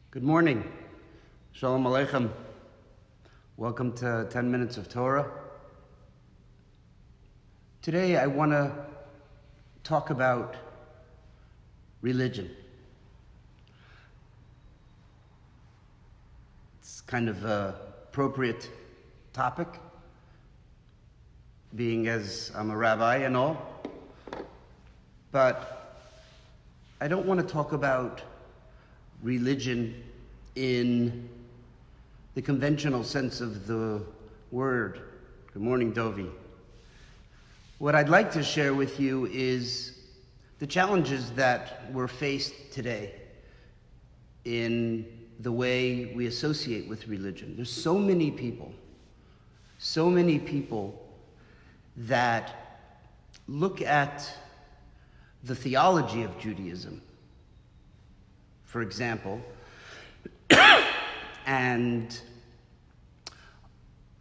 Good morning. Shalom Aleichem. Welcome to 10 Minutes of Torah. Today I want to talk about religion. It's kind of an appropriate topic, being as I'm a rabbi and all. But I don't want to talk about religion in the conventional sense of the word. Good morning, Dovi. What I'd like to share with you is the challenges that we're faced today in the way we associate with religion. There's so many people that look at the theology of Judaism, for example, and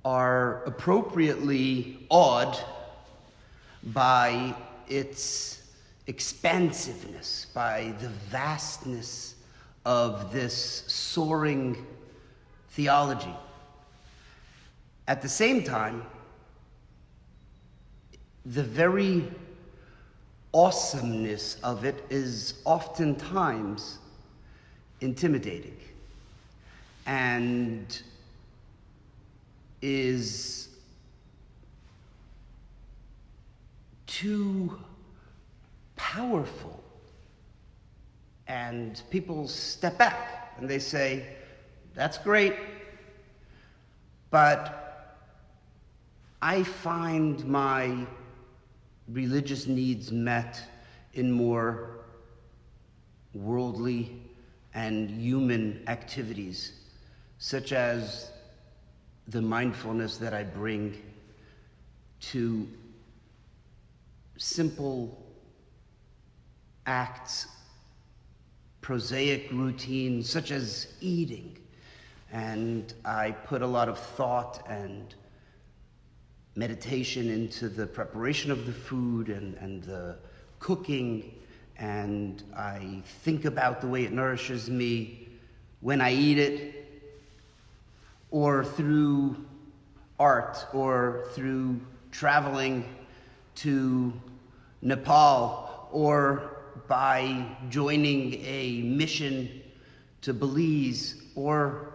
are appropriately awed by its expansiveness, by the vastness of this soaring theology. At the same time, the very awesomeness of it is oftentimes intimidating and is too powerful. And people step back and they say, that's great, but I find my religious needs met in more worldly and human activities, such as the mindfulness that I bring to simple acts, prosaic routines, such as eating. And I put a lot of thought and meditation into the preparation of the food and the cooking, and I think about the way it nourishes me when I eat it, or through art, or through traveling to Nepal, or by joining a mission to Belize, or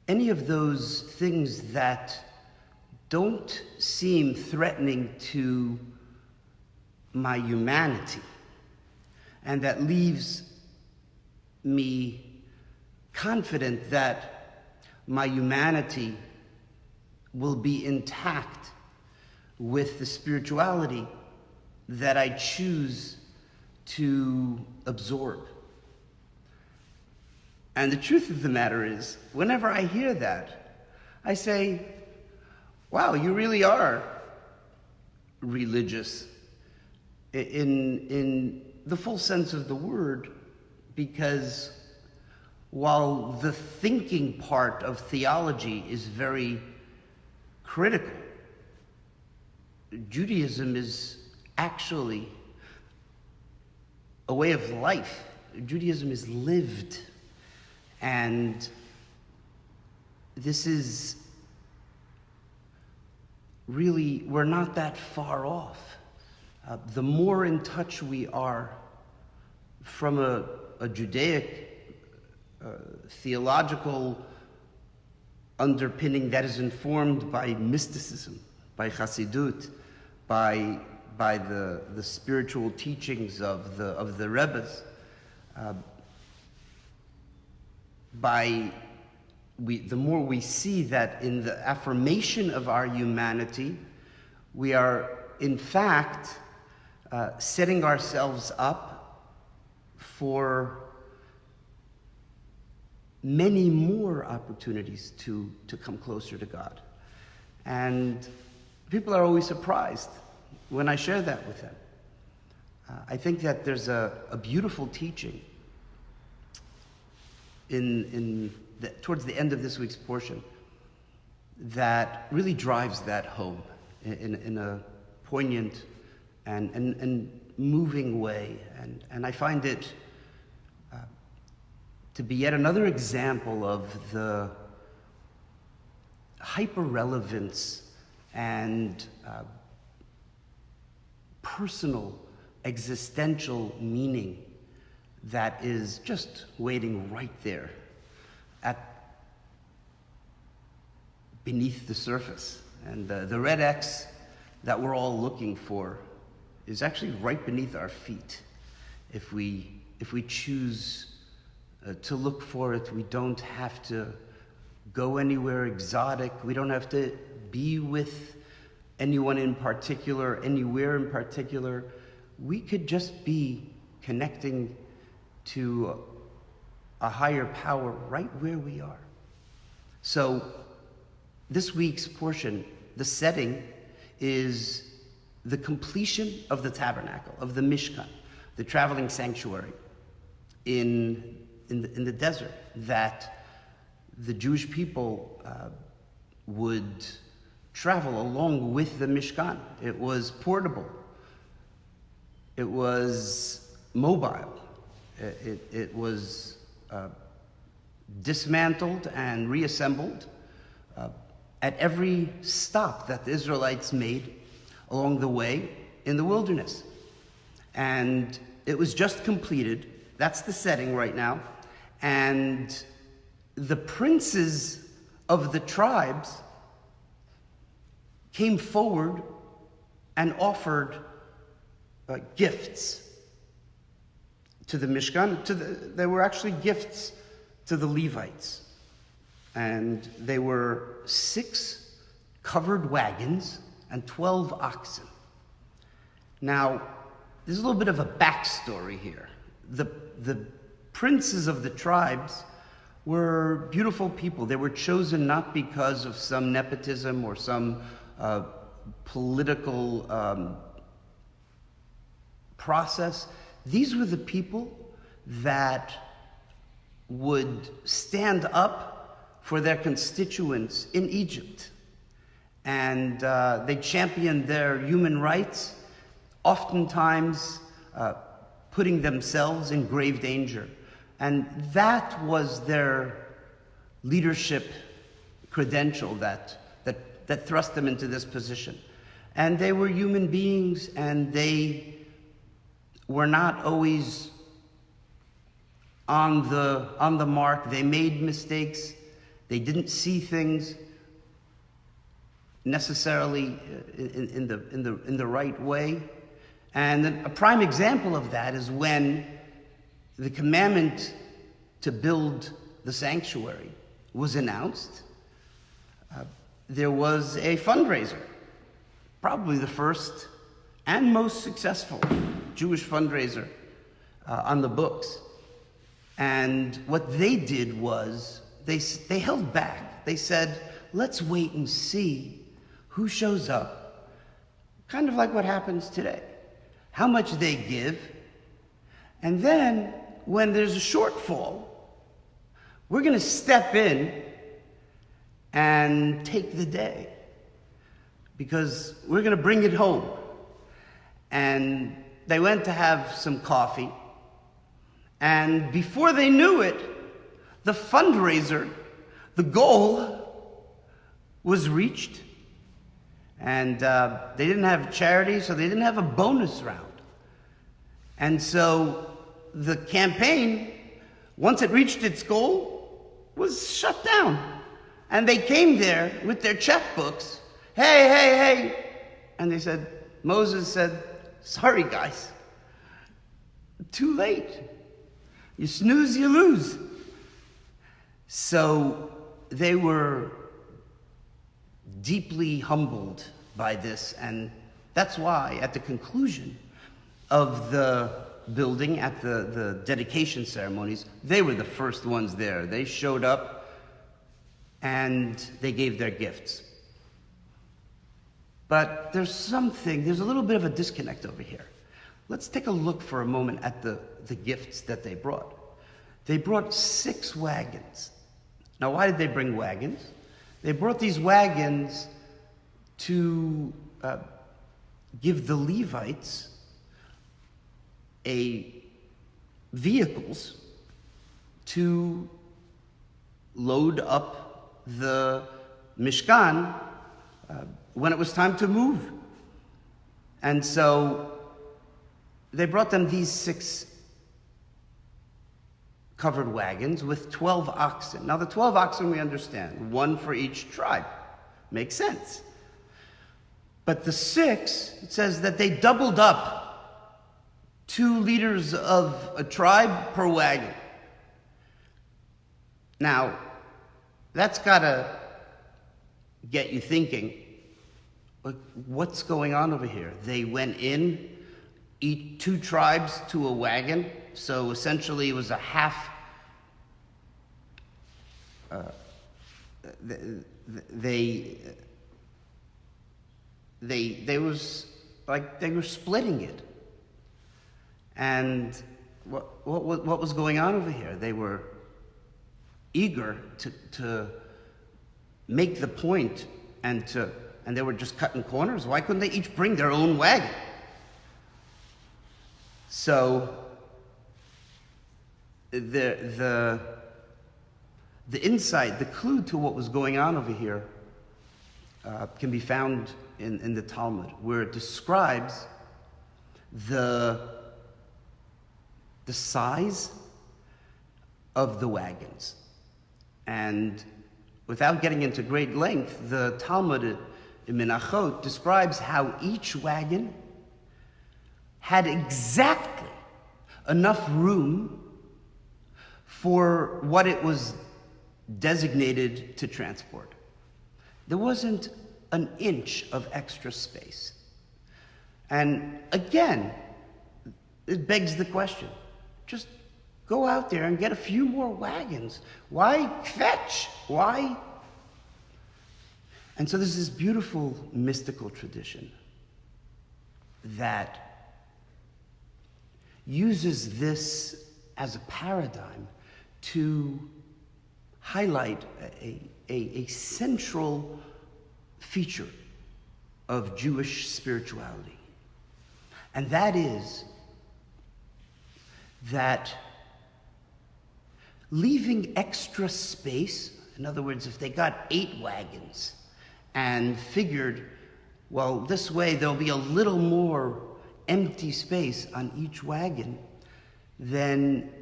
any of those things that don't seem threatening to my humanity, and that leaves me confident that my humanity will be intact with the spirituality that I choose to absorb. And the truth of the matter is, whenever I hear that, I say, wow, you really are religious in the full sense of the word, because while the thinking part of theology is very critical, Judaism is actually a way of life. Judaism is lived, and this is really, we're not that far off. The more in touch we are from a Judaic theological underpinning that is informed by mysticism, by Chassidut, by the spiritual teachings of the Rebbes, the more we see that in the affirmation of our humanity, we are in fact setting ourselves up for many more opportunities to come closer to God. And people are always surprised when I share that with them. I think that there's a beautiful teaching towards the end of this week's portion that really drives that home in a poignant and moving way. And I find it to be yet another example of the hyper-relevance and personal, existential meaning that is just waiting right there beneath the surface. And the red X that we're all looking for is actually right beneath our feet. If we choose to look for it, we don't have to go anywhere exotic. We don't have to be with anyone in particular, anywhere in particular. We could just be connecting to a higher power right where we are. So this week's portion, the setting, is the completion of the tabernacle, of the Mishkan, the traveling sanctuary in the desert that the Jewish people would travel along with the Mishkan. It was portable. It was mobile. It was dismantled and reassembled at every stop that the Israelites made along the way in the wilderness. And it was just completed. That's the setting right now. And the princes of the tribes came forward and offered gifts to the Mishkan. They were actually gifts to the Levites. And they were 6 covered wagons and 12 oxen. Now, there's a little bit of a backstory here. The princes of the tribes were beautiful people. They were chosen not because of some nepotism or some political process. These were the people that would stand up for their constituents in Egypt. And they championed their human rights, oftentimes putting themselves in grave danger. And that was their leadership credential that thrust them into this position. And they were human beings, and they were not always on the mark. They made mistakes. They didn't see things necessarily in the right way. And a prime example of that is when the commandment to build the sanctuary was announced. There was a fundraiser, probably the first and most successful Jewish fundraiser on the books. And what they did was they held back. They said, let's wait and see who shows up. Kind of like what happens today. How much they give. And then when there's a shortfall, we're going to step in and take the day, because we're going to bring it home. And they went to have some coffee, and before they knew it, the fundraiser, the goal, was reached. And they didn't have charity, so they didn't have a bonus round. And so the campaign, once it reached its goal, was shut down. And they came there with their checkbooks. Hey. And Moses said, sorry guys, too late. You snooze, you lose. So they were deeply humbled by this, and that's why at the conclusion of the building, at the dedication ceremonies, they were the first ones there. They showed up and they gave their gifts. But there's a little bit of a disconnect over here. Let's take a look for a moment at the gifts that they brought. They brought 6 wagons. Now, why did they bring wagons? They brought these wagons to give the Levites vehicles to load up the Mishkan when it was time to move. And so they brought them these 6 covered wagons with 12 oxen. Now the 12 oxen we understand, 1 for each tribe. Makes sense. But the 6, it says that they doubled up 2 leaders of a tribe per wagon. Now, that's got to get you thinking, what's going on over here? They went in, each 2 tribes to a wagon, so essentially it was a half. They was like they were splitting it. And what was going on over here? They were eager to make the point, and they were just cutting corners. Why couldn't they each bring their own wagon? So the insight, the clue to what was going on over here can be found in the Talmud, where it describes the size of the wagons. And without getting into great length, the Talmud in Menachot describes how each wagon had exactly enough room for what it was designated to transport. There wasn't an inch of extra space. And again, it begs the question, just go out there and get a few more wagons. Why fetch? Why? And so there's this beautiful mystical tradition that uses this as a paradigm to highlight a central feature of Jewish spirituality. And that is that leaving extra space, in other words, if they got 8 wagons and figured, well, this way there'll be a little more empty space on each wagon, then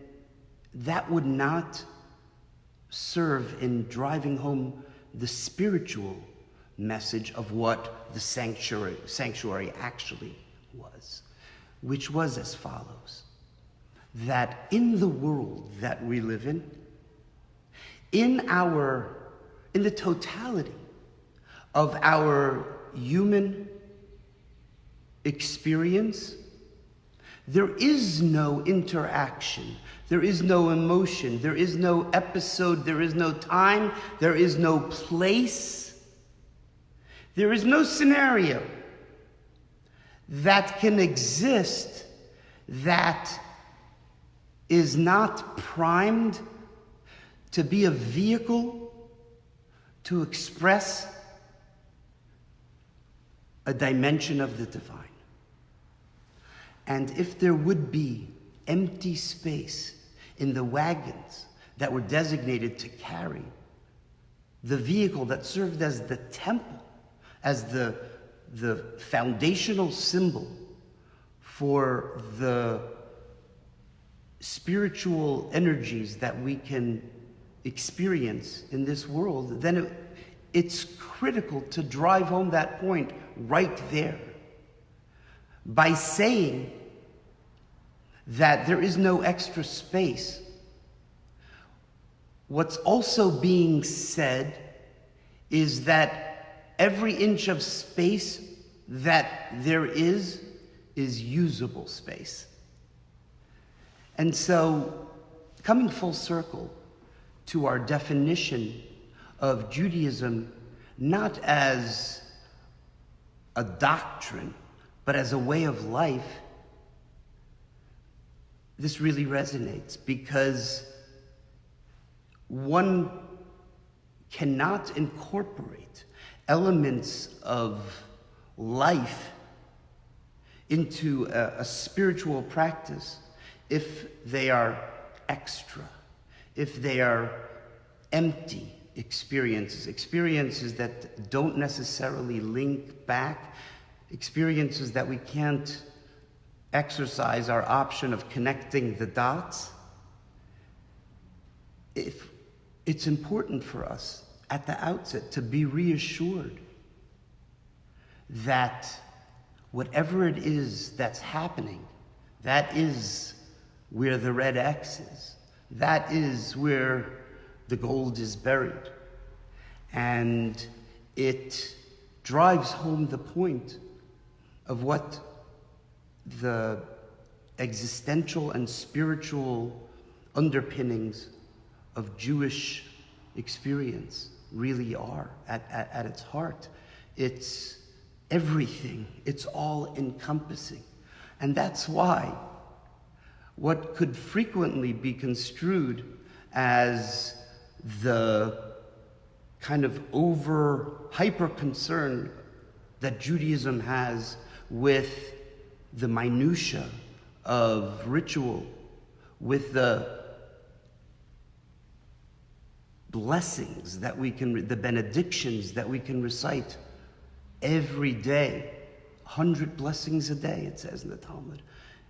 that would not serve in driving home the spiritual message of what the sanctuary actually was, which was as follows: that in the world that we live in the totality of our human experience, there is no interaction, there is no emotion, there is no episode, there is no time, there is no place, there is no scenario that can exist that is not primed to be a vehicle to express a dimension of the divine. And if there would be empty space in the wagons that were designated to carry the vehicle that served as the temple, as the foundational symbol for the spiritual energies that we can experience in this world, then it's critical to drive home that point right there by saying that there is no extra space. What's also being said is that every inch of space that there is usable space. And so, coming full circle to our definition of Judaism, not as a doctrine, but as a way of life, this really resonates, because one cannot incorporate elements of life into a spiritual practice if they are extra, if they are empty experiences that don't necessarily link back, experiences that we can't exercise our option of connecting the dots, if it's important for us at the outset to be reassured that whatever it is that's happening, that is where the red X is. That is where the gold is buried. And it drives home the point of what the existential and spiritual underpinnings of Jewish experience really are at its heart. It's everything. It's all encompassing. And that's why what could frequently be construed as the kind of hyper concern that Judaism has with the minutia of ritual, with the blessings that the benedictions that we can recite every day, 100 blessings a day, it says in the Talmud,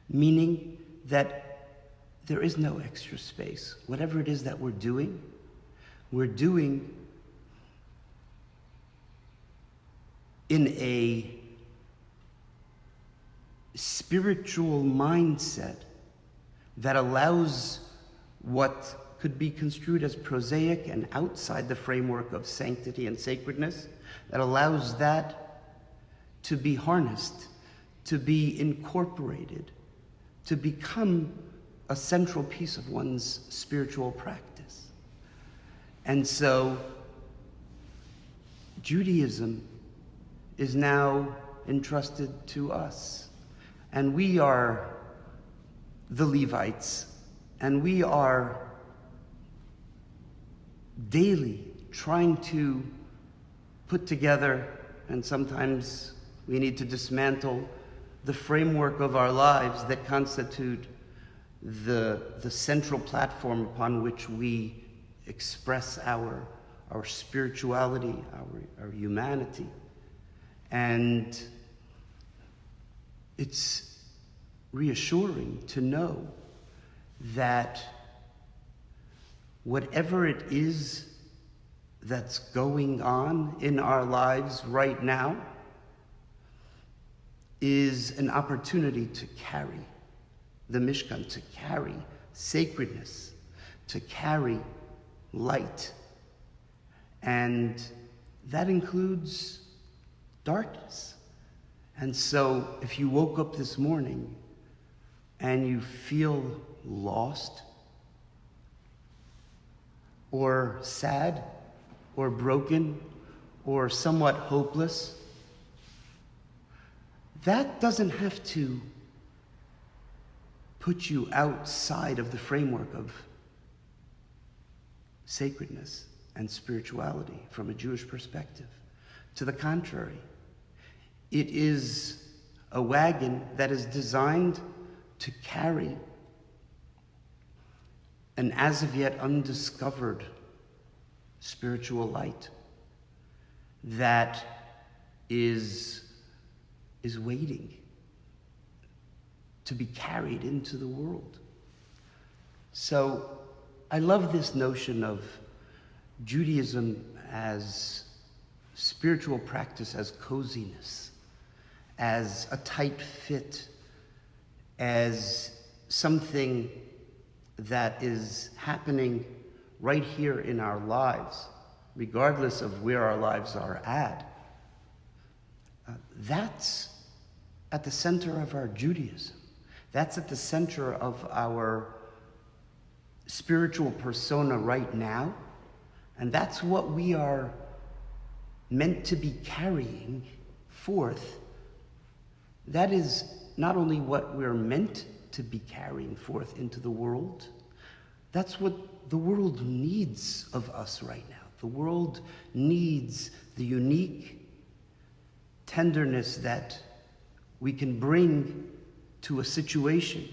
meaning that there is no extra space. Whatever it is that we're doing in a spiritual mindset that allows what could be construed as prosaic and outside the framework of sanctity and sacredness, that allows that to be harnessed, to be incorporated, to become a central piece of one's spiritual practice. And so Judaism is now entrusted to us. And we are the Levites, and we are daily trying to put together, and sometimes we need to dismantle, the framework of our lives that constitute the central platform upon which we express our spirituality, our humanity. And it's reassuring to know that whatever it is that's going on in our lives right now is an opportunity to carry the Mishkan, to carry sacredness, to carry light. And that includes darkness. And so if you woke up this morning and you feel lost or sad or broken or somewhat hopeless, that doesn't have to put you outside of the framework of sacredness and spirituality from a Jewish perspective. To the contrary, it is a wagon that is designed to carry an as of yet undiscovered spiritual light that is waiting to be carried into the world. So I love this notion of Judaism as spiritual practice, as coziness, as a tight fit, as something that is happening right here in our lives, regardless of where our lives are at. That's at the center of our Judaism. That's at the center of our spiritual persona right now. And that's what we are meant to be carrying forth. That is not only what we're meant to be carrying forth into the world, that's what the world needs of us right now. The world needs the unique tenderness that we can bring to a situation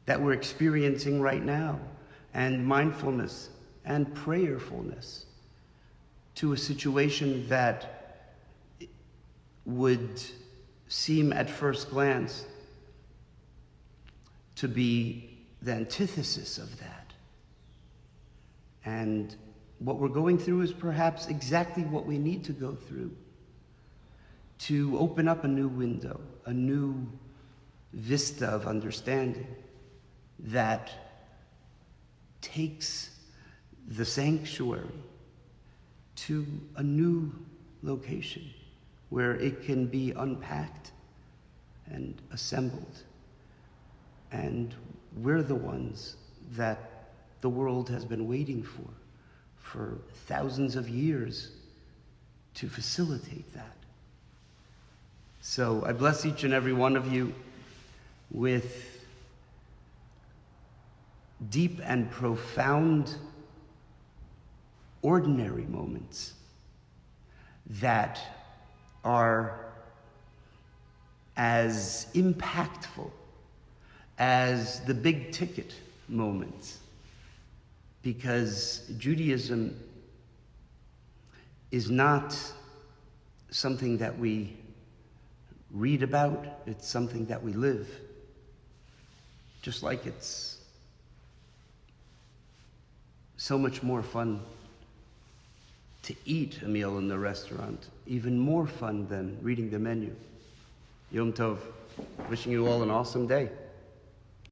that we're experiencing right now. and mindfulness and prayerfulness to a situation that would seem at first glance to be the antithesis of that. And what we're going through is perhaps exactly what we need to go through to open up a new window, a new vista of understanding that takes the sanctuary to a new location where it can be unpacked and assembled. And we're the ones that the world has been waiting for thousands of years to facilitate that. So I bless each and every one of you with deep and profound ordinary moments that are as impactful as the big ticket moments, because Judaism is not something that we read about, it's something that we live. Just like it's so much more fun to eat a meal in the restaurant, even more fun than reading the menu. Yom Tov. Wishing you all an awesome day.